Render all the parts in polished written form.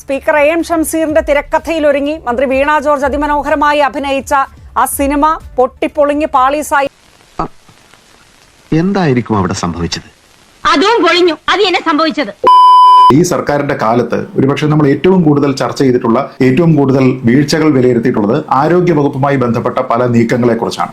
Speaker AM ഷംസീറിന്റെ തിരക്കഥയിൽ ഒരുങ്ങി മന്ത്രി വീണ ജോർജ് അതിമനോഹരമായി അഭിനയിച്ച ആ സിനിമ പൊട്ടിപ്പൊളിഞ്ഞ് പാളീസായി. എന്തായിരിക്കും അവിടെ സംഭവിച്ചത്? അതും പൊളിഞ്ഞു. അത് എന്നെ സംഭവിച്ചത്. ഈ സർക്കാരിന്റെ കാലത്ത് ഒരുപക്ഷെ നമ്മൾ ഏറ്റവും കൂടുതൽ ചർച്ച ചെയ്തിട്ടുള്ള, ഏറ്റവും കൂടുതൽ വീഴ്ചകൾ വിലയിരുത്തിയിട്ടുള്ളത് ആരോഗ്യ വകുപ്പുമായി ബന്ധപ്പെട്ട പല നീക്കങ്ങളെ കുറിച്ചാണ്.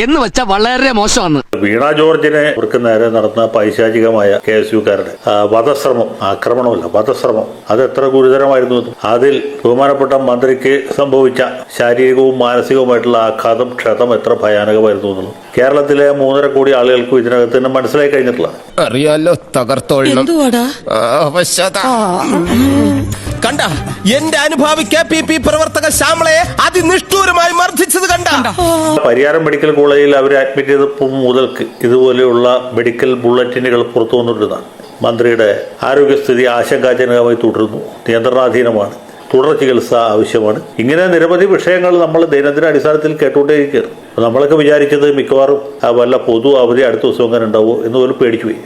എന്ന് വെച്ചാൽ വളരെ മോശമാണ്. വീണ ജോർജിനെ അവർക്ക് നേരെ നടന്ന പൈശാചികമായ KSUക്കാരുടെ വധശ്രമം, ആക്രമണമല്ല വധശ്രമം, അത് എത്ര ഗുരുതരമായിരുന്നു. അതിൽ ബഹുമാനപ്പെട്ട മന്ത്രിക്ക് സംഭവിച്ച ശാരീരികവും മാനസികവുമായിട്ടുള്ള ആഘാതം, ക്ഷതം എത്ര ഭയാനകമായിരുന്നു എന്നുള്ളത് കേരളത്തിലെ 3.5 കോടി ആളുകൾക്കും ഇതിനകത്ത് തന്നെ മനസ്സിലായി കഴിഞ്ഞിട്ടുള്ള. അറിയാലോ, തകർത്തോളണം. കണ്ട എന്റെ അനുഭാവി KPP പ്രവർത്തക ശ്യാമളയെ അതിനിഷ്ഠൂരമായി മർദ്ദിച്ചത് കണ്ട. പരിയാരം മെഡിക്കൽ കോളേജിൽ അവരെ അഡ്മിറ്റ് ചെയ്തപ്പോൾ മുതൽക്ക് ഇതുപോലെയുള്ള മെഡിക്കൽ ബുള്ളറ്റിനുകൾ പുറത്തു വന്നിട്ടുള്ളതാണ്. മന്ത്രിയുടെ ആരോഗ്യസ്ഥിതി ആശങ്കാജനകമായി തുടരുന്നു, നിയന്ത്രണാധീനമാണ്, തുടർ ചികിത്സ ആവശ്യമാണ്. ഇങ്ങനെ നിരവധി വിഷയങ്ങൾ നമ്മൾ ദൈനംദിന അടിസ്ഥാനത്തിൽ കേട്ടുകൊണ്ടേയിരിക്കുകയാണ്. നമ്മളൊക്കെ വിചാരിച്ചത് മിക്കവാറും വല്ല പൊതു അവധി അടുത്ത ദിവസം അങ്ങനെ ഉണ്ടാവോ എന്ന് പോലും പേടിച്ചു പോയി.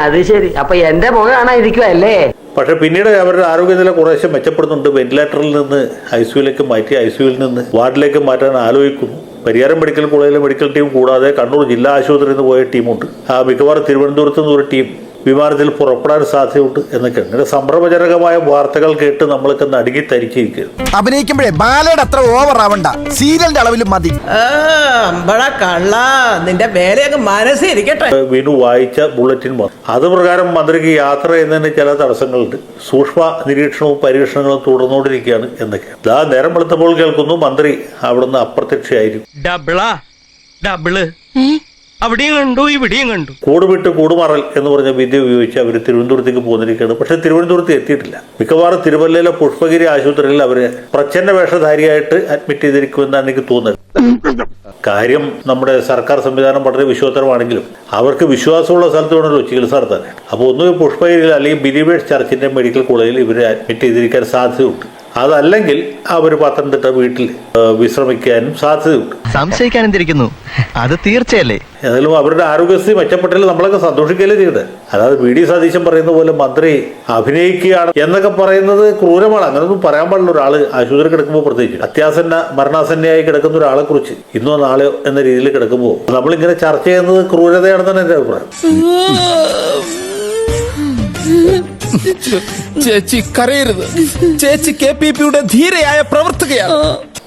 അത് ശരി, അപ്പൊ എന്റെ മുഖം കാണാതിരിക്കുവല്ലേ? പക്ഷെ പിന്നീട് അവരുടെ ആരോഗ്യനില കുറേശ്ശെ മെച്ചപ്പെടുന്നുണ്ട്. വെന്റിലേറ്ററിൽ നിന്ന് ICUലേക്ക് മാറ്റി, ICUവിൽ നിന്ന് വാർഡിലേക്ക് മാറ്റാൻ ആലോചിക്കുന്നു. പരിയാരം മെഡിക്കൽ കോളേജിലെ മെഡിക്കൽ ടീം കൂടാതെ കണ്ണൂർ ജില്ലാ ആശുപത്രിയിൽ നിന്ന് പോയ ടീമുണ്ട്. മിക്കവാറും തിരുവനന്തപുരത്ത് നിന്ന് ഒരു ടീം വിമാനത്തിൽ പുറപ്പെടാൻ സാധ്യതയുണ്ട് എന്നൊക്കെ. അങ്ങനെ സംഭ്രമജനകമായ വാർത്തകൾ കേട്ട് നമ്മളൊക്കെ നടുങ്ങി തരിച്ചിരിക്കുന്നു. അഭിനയിക്കുമ്പോഴേ ബാലയുടെ അത്ര ഓവർ ആവണ്ട, സീരിയലിന്റെ അളവിലും മതി. നിന്റെ വേലയൊക്കെ മനസ്സിരിക്കട്ടെ. വിനു വായിച്ച ബുള്ളറ്റിൻ അത് പ്രകാരം മന്ത്രിക്ക് യാത്ര ചെയ്യുന്നതിന് ചില തടസ്സങ്ങളുണ്ട്. സൂക്ഷ്മ നിരീക്ഷണവും പരീക്ഷണങ്ങളും തുടർന്നുകൊണ്ടിരിക്കുകയാണ് എന്നൊക്കെ. നേരം വെളുത്തപ്പോൾ കേൾക്കുന്നു മന്ത്രി അവിടുന്ന് അപ്രത്യക്ഷയായിരിക്കും. അവിടെയും കണ്ടു, ഇവിടെയും കണ്ടു. കൂടുവിട്ട് കൂടുമാറൽ എന്ന് പറഞ്ഞ വിദ്യ ഉപയോഗിച്ച് അവർ തിരുവനന്തപുരത്തേക്ക് പോന്നിരിക്കുകയാണ്. പക്ഷെ തിരുവനന്തപുരത്ത് എത്തിയിട്ടില്ല. മിക്കവാറും തിരുവല്ലയിലെ പുഷ്പഗിരി ആശുപത്രിയിൽ അവരെ പ്രച്ഛന്ന വേഷധാരിയായിട്ട് അഡ്മിറ്റ് ചെയ്തിരിക്കുമെന്നാണ് എനിക്ക് തോന്നുന്നത്. കാര്യം നമ്മുടെ സർക്കാർ സംവിധാനം വളരെ വിശ്വസ്തരമാണെങ്കിലും അവർക്ക് വിശ്വാസമുള്ള സ്ഥലത്ത് വേണമല്ലോ ചികിത്സ നടത്താൻ. അപ്പോൾ ഒന്നുകിൽ പുഷ്പഗിരിയിൽ അല്ലെങ്കിൽ ബിലീവേഴ്സ് ചർച്ചിന്റെ മെഡിക്കൽ കോളേജിൽ ഇവരെ അഡ്മിറ്റ് ചെയ്തിരിക്കാൻ സാധ്യതയുണ്ട്. അതല്ലെങ്കിൽ അവർ പത്തനംതിട്ട വീട്ടിൽ വിശ്രമിക്കാനും സാധ്യതയുണ്ട്. സംശയിക്കാൻ എന്തിരിക്കുന്നു, അത് തീർച്ചയല്ലേ. ഏതായാലും അവരുടെ ആരോഗ്യസ്ഥിതി മെച്ചപ്പെട്ടാൽ നമ്മളൊക്കെ സന്തോഷിക്കുകയല്ലേ ചെയ്തത്. അതായത് VD സതീശൻ പറയുന്ന പോലെ മന്ത്രി അഭിനയിക്കുകയാണ് എന്നൊക്കെ പറയുന്നത് ക്രൂരമാണ്. അങ്ങനൊന്നും പറയാൻ പാടില്ല. ഒരാള് ആശുപത്രി കിടക്കുമ്പോൾ, പ്രത്യേകിച്ച് മരണാസന്നയായി കിടക്കുന്ന ഒരാളെ കുറിച്ച് ഇന്നോ നാളെയോ എന്ന രീതിയിൽ കിടക്കുമ്പോൾ നമ്മളിങ്ങനെ ചർച്ച ചെയ്യുന്നത് ക്രൂരതയാണെന്നാണ് എന്റെ അഭിപ്രായം. ചേച്ചി കരയരുത്, ചേച്ചി KPPയുടെ ധീരയായ പ്രവർത്തകയാണ്.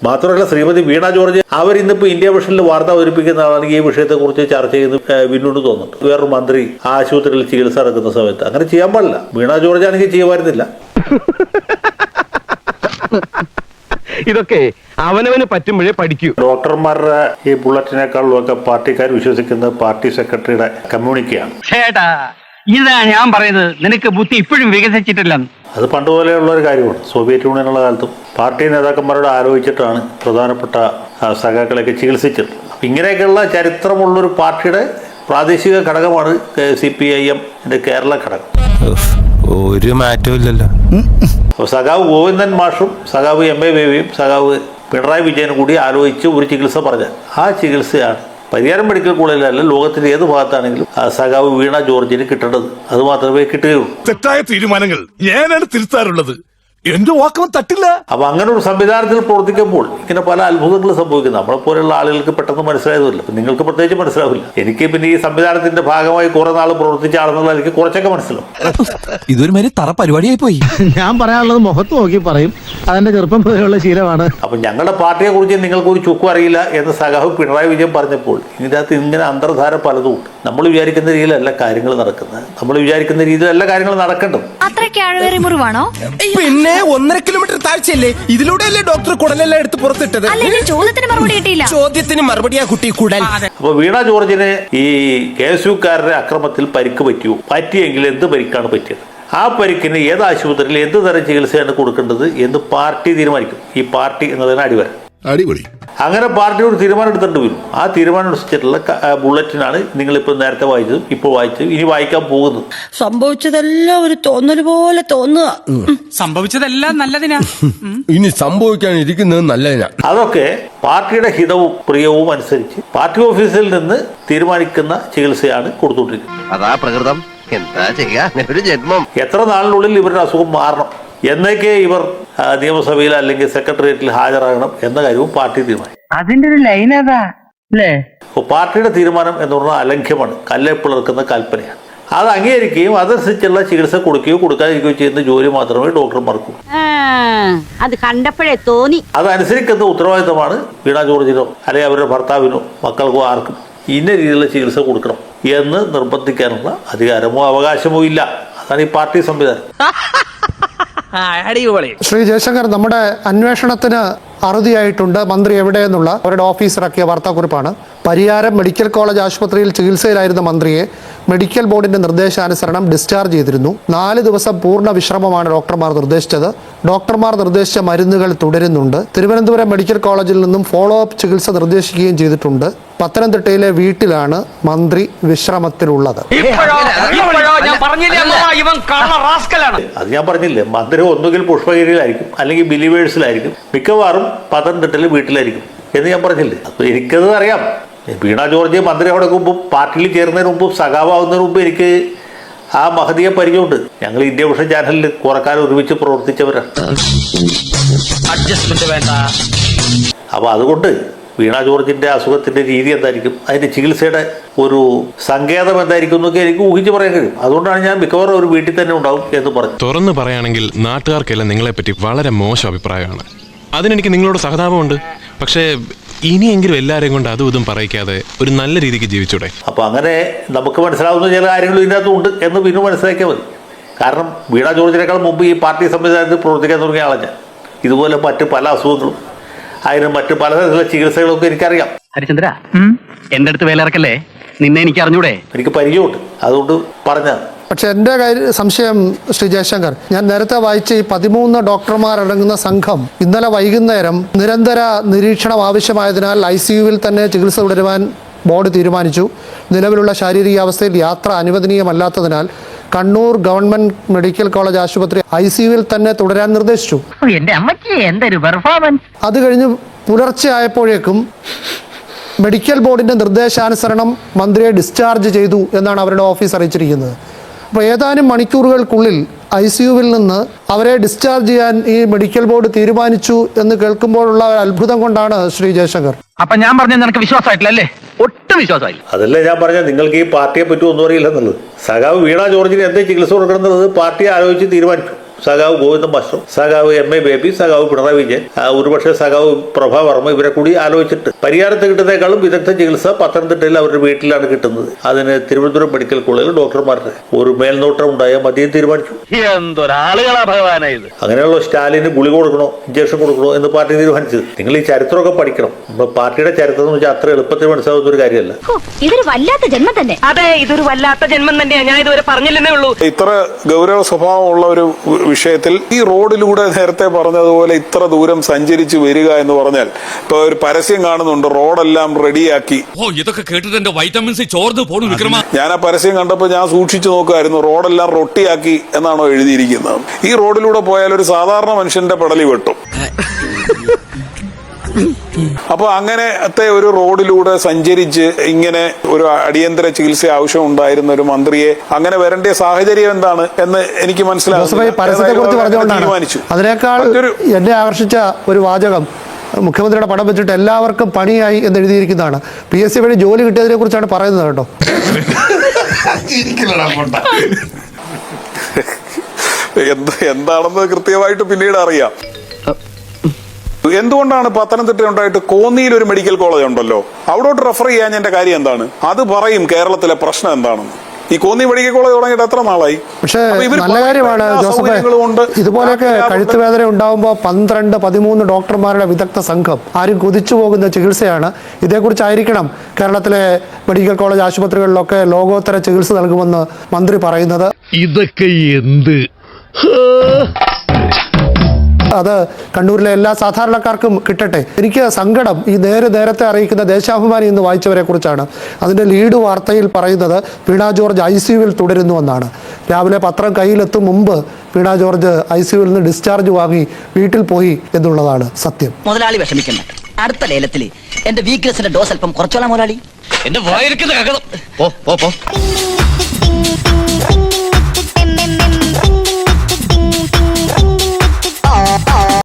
മാത്രമല്ല ശ്രീമതി വീണ ജോർജ് അവരിന്നിപ്പോ ഇന്ത്യ വിഷനിൽ വാർത്ത അവതരിപ്പിക്കുന്ന ആളാണെങ്കിൽ ഈ വിഷയത്തെ കുറിച്ച് ചർച്ച ചെയ്ത് വിനോട് തോന്നുന്നുണ്ട്. വേറൊരു മന്ത്രി ആശുപത്രിയിൽ ചികിത്സ നടക്കുന്ന സമയത്ത് അങ്ങനെ ചെയ്യാൻ പാടില്ല. വീണ ജോർജ് ആണെങ്കിൽ ചെയ്യുമായിരുന്നില്ല. ഇതൊക്കെ അവനവന് പറ്റുമ്പോഴേ പഠിക്കൂ. ഡോക്ടർമാരുടെ ഈ ബുള്ളറ്റിനേക്കാളും ഒക്കെ പാർട്ടിക്കാർ വിശ്വസിക്കുന്നത് പാർട്ടി സെക്രട്ടറിയുടെ കമ്മ്യൂണിക്കെയാണ്. ഇതാ ഞാൻ പറയുന്നത്, നിനക്ക് ബുദ്ധി ഇപ്പോഴും വികസിച്ചിട്ടില്ല. അത് പണ്ടുപോലെയുള്ള ഒരു കാര്യമാണ്. സോവിയറ്റ് യൂണിയനുള്ള കാലത്തും പാർട്ടി നേതാക്കന്മാരോട് ആലോചിച്ചിട്ടാണ് പ്രധാനപ്പെട്ട സഖാക്കളെയൊക്കെ ചികിത്സിച്ചത്. ഇങ്ങനെയൊക്കെയുള്ള ചരിത്രമുള്ളൊരു പാർട്ടിയുടെ പ്രാദേശിക ഘടകമാണ് CPIM കേരള ഘടകം. ഒരു മാറ്റവും ഇല്ലല്ലോ. അപ്പോൾ സഖാവ് ഗോവിന്ദൻ മാഷും സഖാവ് MA ബേബിയും സഖാവ് പിണറായി വിജയനും കൂടി ആലോചിച്ച് ഒരു ചികിത്സ പറഞ്ഞാൽ ആ ചികിത്സയാണ് പരിയാരം മെഡിക്കൽ കോളേജിലല്ല, ലോകത്തിന്റെ ഏത് ഭാഗത്താണെങ്കിലും സഖാവ് വീണ ജോർജിന് കിട്ടേണ്ടത്. അത് മാത്രമേ കിട്ടുകയുള്ളൂ. തെറ്റായ തീരുമാനങ്ങൾ ഞാനാണ് തിരുത്താറുള്ളത്. എന്റെ വാക്കവൻ തട്ടില്ല. അപ്പൊ അങ്ങനെ ഒരു സംവിധാനത്തിൽ പ്രവർത്തിക്കുമ്പോൾ ഇങ്ങനെ പല അത്ഭുതങ്ങൾ സംഭവിക്കുന്നു. നമ്മളെ പോലെയുള്ള ആളുകൾക്ക് പെട്ടെന്ന് മനസ്സിലായതല്ല. നിങ്ങൾക്ക് പ്രത്യേകിച്ച് മനസ്സിലാവില്ല. എനിക്ക് പിന്നെ ഈ സംവിധാനത്തിന്റെ ഭാഗമായി കുറെ നാൾ പ്രവർത്തിച്ച ആളെന്നുള്ള എനിക്ക് കുറച്ചൊക്കെ മനസ്സിലാവും. ഇതൊരു മാതിരി തറ പരിപാടിയായി പോയി. ഞാൻ പറയാനുള്ളത് മുഖത്ത് നോക്കി പറയും, അതെന്റെ ചെറുപ്പം മുതലുള്ള ശീലമാണ്. അപ്പൊ ഞങ്ങളുടെ പാർട്ടിയെ കുറിച്ച് നിങ്ങൾക്ക് ഒരു ചുക്കും അറിയില്ല എന്ന് സഖാവ് പിണറായി വിജയൻ പറഞ്ഞപ്പോൾ ഇതിനകത്ത് ഇങ്ങനെ അന്തർധാര പലതും ഉണ്ട്. നമ്മൾ വിചാരിക്കുന്ന രീതിയിലല്ല കാര്യങ്ങൾ നടക്കുന്നത്. നമ്മൾ വിചാരിക്കുന്ന രീതിയിലല്ല കാര്യങ്ങൾ നടക്കേണ്ടത്. പിന്നെ 1.5 കിലോമീറ്റർ താഴ്ചയല്ലേ, ഇതിലൂടെയല്ലേ ഡോക്ടർ കുടലെല്ലാം എടുത്ത് പുറത്തിട്ടത്. ചോദ്യത്തിന് മറുപടിയാ കുട്ടി കുടൽ. അപ്പൊ വീണ ജോർജിന് ഈ KSUക്കാരുടെ അക്രമത്തിൽ പരിക്ക് പറ്റിയെങ്കിൽ എന്ത് പരിക്കാണ് പറ്റിയത്, ആ പരിക്കിന് ഏത് ആശുപത്രിയിൽ എന്ത് തരം ചികിത്സയാണ് കൊടുക്കേണ്ടത് എന്ന് പാർട്ടി തീരുമാനിക്കും. ഈ പാർട്ടി എന്നതിന് അടിപൊളി. അങ്ങനെ പാർട്ടി ഒരു തീരുമാനം എടുത്തിട്ട് വരും. ആ തീരുമാനം അനുസരിച്ചിട്ടുള്ള ബുള്ളറ്റിനാണ് നിങ്ങളിപ്പോൾ നേരത്തെ വായിച്ചതും ഇപ്പോൾ വായിച്ചതും ഇനി വായിക്കാൻ പോകുന്നത്. സംഭവിച്ചതെല്ലാം ഒരു തോന്നൽ പോലെ തോന്നുക. സംഭവിച്ചതെല്ലാം നല്ലതിനാ, ഇനി സംഭവിക്കാനിരിക്കുന്നത് നല്ലതിനാ. അതൊക്കെ പാർട്ടിയുടെ ഹിതവും പ്രിയവും അനുസരിച്ച് പാർട്ടി ഓഫീസിൽ നിന്ന് തീരുമാനിക്കുന്ന ചികിത്സയാണ് കൊടുത്തുകൊണ്ടിരിക്കുന്നത്. അതാ പ്രകൃതം. എന്താ ചെയ്യാ ഒരു ജന്മം. എത്ര നാളിനുള്ളിൽ ഇവരുടെ അസുഖം മാറണം എന്നൊക്കെ ഇവർ നിയമസഭയിൽ അല്ലെങ്കിൽ സെക്രട്ടേറിയറ്റിൽ ഹാജരാകണം എന്ന കാര്യവും പാർട്ടി തീരുമാനം. അതിന്റെ ഒരു ലൈൻ അതാ അല്ലേ? അപ്പോൾ പാർട്ടിയുടെ തീരുമാനം എന്ന് പറഞ്ഞാൽ അലംഘ്യമാണ്, കല്ലെ പിളർക്കുന്ന കൽപ്പനയാണ്. അത് അംഗീകരിക്കുകയും അതനുസരിച്ചുള്ള ചികിത്സ കൊടുക്കുകയോ കൊടുക്കാതിരിക്കുകയോ ചെയ്യുന്ന ജോലി മാത്രമേ ഡോക്ടർമാർക്കൂ. അത് കണ്ടപ്പോഴേ തോന്നി. അതനുസരിക്കുന്ന ഉത്തരവാദിത്തമാണ് വീണ ജോർജിനോ അല്ലെങ്കിൽ അവരുടെ ഭർത്താവിനോ മക്കൾക്കോ ആർക്കും ഇന്ന രീതിയിലുള്ള ചികിത്സ കൊടുക്കണം എന്ന് നിർബന്ധിക്കാനുള്ള അധികാരമോ അവകാശമോ ഇല്ല. അതാണ് ഈ പാർട്ടി സംവിധാനം. ശ്രീ ജയശങ്കർ, നമ്മുടെ അന്വേഷണത്തിന് അറുതിയായിട്ടുണ്ട് മന്ത്രി എവിടെയെന്നുള്ള അവരുടെ ഓഫീസ് ഇറക്കിയ വാർത്താക്കുറിപ്പാണ്. പരിയാരം മെഡിക്കൽ കോളേജ് ആശുപത്രിയിൽ ചികിത്സയിലായിരുന്ന മന്ത്രിയെ മെഡിക്കൽ ബോർഡിന്റെ നിർദ്ദേശാനുസരണം ഡിസ്ചാർജ് ചെയ്തിരുന്നു. 4 ദിവസം പൂർണ്ണ വിശ്രമമാണ് ഡോക്ടർമാർ നിർദ്ദേശിച്ചത്. ഡോക്ടർമാർ നിർദ്ദേശിച്ച മരുന്നുകൾ തുടരുന്നുണ്ട്. തിരുവനന്തപുരം മെഡിക്കൽ കോളേജിൽ നിന്നും ഫോളോ അപ്പ് ചികിത്സ നിർദ്ദേശിക്കുകയും ചെയ്തിട്ടുണ്ട്. പത്തനംതിട്ടയിലെ വീട്ടിലാണ് മന്ത്രി വിശ്രമത്തിലുള്ളത്. അത് ഞാൻ പറഞ്ഞില്ലേ, മന്ത്രി ഒന്നുകിൽ പുഷ്പഗിരിയിലായിരിക്കും അല്ലെങ്കിൽ ബിലീവേഴ്സിലായിരിക്കും, മിക്കവാറും പത്തനംതിട്ടയിലെ വീട്ടിലായിരിക്കും എന്ന് ഞാൻ പറഞ്ഞില്ലേ. അപ്പൊ എനിക്കത് അറിയാം. വീണ ജോർജ് മന്ത്രി അവിടെ മുമ്പും പാർട്ടിയിൽ ചേരുന്നതിന് മുമ്പും സഖാവാകുന്നതിന് മുമ്പ് എനിക്ക് ആ മഹതിയെ പരിചയമുണ്ട്. ഞങ്ങൾ ഇന്ത്യ വിഷൻ ചാനലിൽ കുറക്കാലം ഒരുമിച്ച് പ്രവർത്തിച്ചവരാണ്. അപ്പൊ അതുകൊണ്ട് വീണ ജോർജിന്റെ അസുഖത്തിന്റെ രീതി എന്തായിരിക്കും, അതിന്റെ ചികിത്സയുടെ ഒരു സങ്കേതം എന്തായിരിക്കും എന്നൊക്കെ എനിക്ക് ഊഹിച്ച് പറയാൻ കഴിയും. അതുകൊണ്ടാണ് ഞാൻ മിക്കവാറും ഒരു വീട്ടിൽ തന്നെ ഉണ്ടാവും എന്ന് പറഞ്ഞു. തുറന്നു പറയുകയാണെങ്കിൽ നാട്ടുകാർക്കെല്ലാം നിങ്ങളെപ്പറ്റി വളരെ മോശം അഭിപ്രായമാണ്. അതിനെനിക്ക് നിങ്ങളോട് സഹതാപമുണ്ട്. പക്ഷേ ഇനിയെങ്കിലും എല്ലാവരെയും കൊണ്ട് അതും ഇതും പറയിക്കാതെ ഒരു നല്ല രീതിക്ക് ജീവിച്ചൂടെ? അപ്പോൾ അങ്ങനെ നമുക്ക് മനസ്സിലാവുന്ന ചില കാര്യങ്ങളും ഇതിനകത്തും ഉണ്ട് എന്ന് പിന്നെ മനസ്സിലാക്കിയാൽ മതി. കാരണം വീണ ജോർജിനേക്കാൾ മുമ്പ് ഈ പാർട്ടി സംവിധാനത്തിൽ പ്രവർത്തിക്കാൻ തുടങ്ങിയ ആളാണ് ഞാൻ. ഇതുപോലെ മറ്റ് പല അസുഖങ്ങളും അതിന് മറ്റ് പലതരത്തിലുള്ള ചികിത്സകളൊക്കെ എനിക്കറിയാം. ഹരിചന്ദ്ര, എന്റെ അടുത്ത് വേലിറക്കല്ലേ, നിന്നെ എനിക്ക് അറിഞ്ഞൂടെ? എനിക്ക് പരിചയമുണ്ട്, അതുകൊണ്ട് പറഞ്ഞതാണ്. പക്ഷെ എൻ്റെ സംശയം ശ്രീ ജയശങ്കർ, ഞാൻ നേരത്തെ വായിച്ച ഈ 13 ഡോക്ടർമാരടങ്ങുന്ന സംഘം ഇന്നലെ വൈകുന്നേരം നിരന്തര നിരീക്ഷണം ആവശ്യമായതിനാൽ ICUവിൽ തന്നെ ചികിത്സ തുടരുവാൻ ബോർഡ് തീരുമാനിച്ചു. നിലവിലുള്ള ശാരീരികാവസ്ഥയിൽ യാത്ര അനുവദനീയമല്ലാത്തതിനാൽ കണ്ണൂർ ഗവൺമെന്റ് മെഡിക്കൽ കോളേജ് ആശുപത്രി ICUവിൽ തന്നെ തുടരാൻ നിർദ്ദേശിച്ചു. എന്റെ അമ്മയ്ക്ക് എന്തൊരു പെർഫോമൻസ്! അത് കഴിഞ്ഞ് പുലർച്ചെ ആയപ്പോഴേക്കും മെഡിക്കൽ ബോർഡിന്റെ നിർദ്ദേശാനുസരണം മന്ത്രിയെ ഡിസ്ചാർജ് ചെയ്തു എന്നാണ് അവരുടെ ഓഫീസ് അറിയിച്ചിരിക്കുന്നത്. അപ്പോൾ ഏതാനും മണിക്കൂറുകൾക്കുള്ളിൽ ICUവിൽ നിന്ന് അവരെ ഡിസ്ചാർജ് ചെയ്യാൻ ഈ മെഡിക്കൽ ബോർഡ് തീരുമാനിച്ചു എന്ന് കേൾക്കുമ്പോഴുള്ള അത്ഭുതം കൊണ്ടാണ് ശ്രീ ജയശങ്കർ. അപ്പൊ ഞാൻ പറഞ്ഞത് നിനക്ക് വിശ്വാസമായിട്ടില്ലല്ലേ? ഒട്ടും വിശ്വാസമായില്ല. അതല്ലേ ഞാൻ പറഞ്ഞ നിങ്ങൾക്ക് ഈ പാർട്ടിയെ പറ്റി ഒന്നും അറിയില്ലെന്നുള്ളത്. സഖാവ് വീണ ജോർജിന് എന്ത് ചികിത്സ കൊടുക്കണം എന്നുള്ളത് പാർട്ടി ആലോചിച്ച് തീരുമാനിച്ചു. സഖാവ് ഗോവിന്ദൻ മാസ്റ്റർ, സഖാവ് MA ബേബി, സഖാവ് പിണറായി വിജയൻ, ഒരുപക്ഷെ സഖാവ് പ്രഭാ വർമ്മ, ഇവരെ കൂടി ആലോചിച്ചിട്ട് പരിയാരത്ത് കിട്ടുന്നതിനേക്കാളും വിദഗ്ധ ചികിത്സ പത്തനംതിട്ടയിൽ അവരുടെ വീട്ടിലാണ് കിട്ടുന്നത്. അതിന് തിരുവനന്തപുരം മെഡിക്കൽ കോളേജിൽ ഡോക്ടർമാരുടെ ഒരു മേൽനോട്ടം ഉണ്ടായാൽ മതിയും തീരുമാനിച്ചു. എന്തൊരാളുകളാ ഭഗവാനാ ഇത്! അങ്ങനെയുള്ള സ്റ്റാലിന് ഗുളിക കൊടുക്കണോ ഇഞ്ചക്ഷൻ കൊടുക്കണോ എന്ന് പാർട്ടി തീരുമാനിച്ചത്. നിങ്ങൾ ഈ ചരിത്രമൊക്കെ പഠിക്കണം. നമ്മൾ പാർട്ടിയുടെ ചരിത്രം എന്ന് വെച്ചാൽ അത്ര എളുപ്പത്തിൽ മനസ്സിലാവുന്ന ഒരു കാര്യമല്ല. ഇതൊരു വല്ലാത്ത ജന്മം തന്നെ. അതെ, ഇതൊരു വല്ലാത്ത ജന്മം തന്നെയാ. ഞാൻ ഇതുവരെ പറഞ്ഞില്ലെന്നേ ഉള്ളൂ. ഇത്ര ഗൗരവ സ്വഭാവമുള്ള ഒരു വിഷയത്തിൽ ഈ റോഡിലൂടെ നേരത്തെ പറഞ്ഞതുപോലെ ഇത്ര ദൂരം സഞ്ചരിച്ച് വരിക എന്ന് പറഞ്ഞാൽ, ഇപ്പൊ ഒരു പരസ്യം കാണുന്നുണ്ട്, റോഡെല്ലാം റെഡിയാക്കി. ഇതൊക്കെ കേട്ടിട്ട് എന്റെ വൈറ്റമിൻസ് ചോർന്ന് പോണു വിക്രമ. ഞാൻ ആ പരസ്യം കണ്ടപ്പോൾ ഞാൻ സൂക്ഷിച്ചു നോക്കുമായിരുന്നു, റോഡെല്ലാം റൊട്ടിയാക്കി എന്നാണോ എഴുതിയിരിക്കുന്നത്. ഈ റോഡിലൂടെ പോയാൽ ഒരു സാധാരണ മനുഷ്യന്റെ പെടലി വെട്ടും. അപ്പൊ അങ്ങനത്തെ ഒരു റോഡിലൂടെ സഞ്ചരിച്ച് ഇങ്ങനെ ഒരു അടിയന്തര ചികിത്സ ആവശ്യം ഉണ്ടായിരുന്ന ഒരു മന്ത്രിയെ അങ്ങനെ വരേണ്ട സാഹചര്യം എന്താണ് എന്ന് എനിക്ക് തീരുമാനിച്ചു. അതിനേക്കാൾ എന്നെ ആകർഷിച്ച ഒരു വാചകം മുഖ്യമന്ത്രിയുടെ പടം വെച്ചിട്ട് എല്ലാവർക്കും പണിയായി എന്ന് എഴുതിയിരിക്കുന്നതാണ്. PSC വഴി ജോലി കിട്ടിയതിനെ കുറിച്ചാണ് പറയുന്നത് കേട്ടോ. എന്താണെന്ന് കൃത്യമായിട്ട് പിന്നീട് അറിയാം. എന്തുകൊണ്ടാണ് പത്തനംതിട്ട ഉണ്ടായിട്ട് കോന്നിയിൽ ഒരു മെഡിക്കൽ കോളേജ് ഉണ്ടല്ലോ, അവിടോട്ട് റെഫർ ചെയ്യാൻ എന്റെ കാര്യം എന്താണ്? അത് പറയും കേരളത്തിലെ പ്രശ്നം എന്താണെന്ന്. ഈ കോന്നി മെഡിക്കൽ കോളേജ് തുടങ്ങിയിട്ട് എത്ര നാളായി? പക്ഷേ നല്ല കാര്യമാണ് ജോസഫ്, ഇതുപോലെയൊക്കെ കഴുത്തുവേദന ഉണ്ടാകുമ്പോൾ 12-13 ഡോക്ടർമാരുടെ വിദഗ്ധ സംഘം ആരും കൊതിച്ചു പോകുന്ന ചികിത്സയാണ്. ഇതേക്കുറിച്ചായിരിക്കണം കേരളത്തിലെ മെഡിക്കൽ കോളേജ് ആശുപത്രികളിലൊക്കെ ലോകോത്തര ചികിത്സ നൽകുമെന്ന് മന്ത്രി പറയുന്നത്. ഇതൊക്കെ എന്ത്? അത് കണ്ണൂരിലെ എല്ലാ സാധാരണക്കാർക്കും കിട്ടട്ടെ. എനിക്ക് സങ്കടം ഈ നേരത്തെ അറിയിക്കുന്ന ദേശാഭിമാനി എന്ന് വായിച്ചവരെ കുറിച്ചാണ്. അതിൻ്റെ ലീഡ് വാർത്തയിൽ പറയുന്നത് വീണ ജോർജ് ICUവിൽ തുടരുന്നുവെന്നാണ്. രാവിലെ പത്രം കയ്യിലെത്തും മുമ്പ് വീണ ജോർജ് ICUവിൽ നിന്ന് ഡിസ്ചാർജ് വാങ്ങി വീട്ടിൽ പോയി എന്നുള്ളതാണ് സത്യം. മുതലാളി വിഷമിക്കണ്ട, അടുത്ത ലേലത്തിൽ എന്റെ വീക്ക്നെസിന്റെ ഡോസ് അല്പം കുറച്ചോളാം മുതലാളി. എന്റെ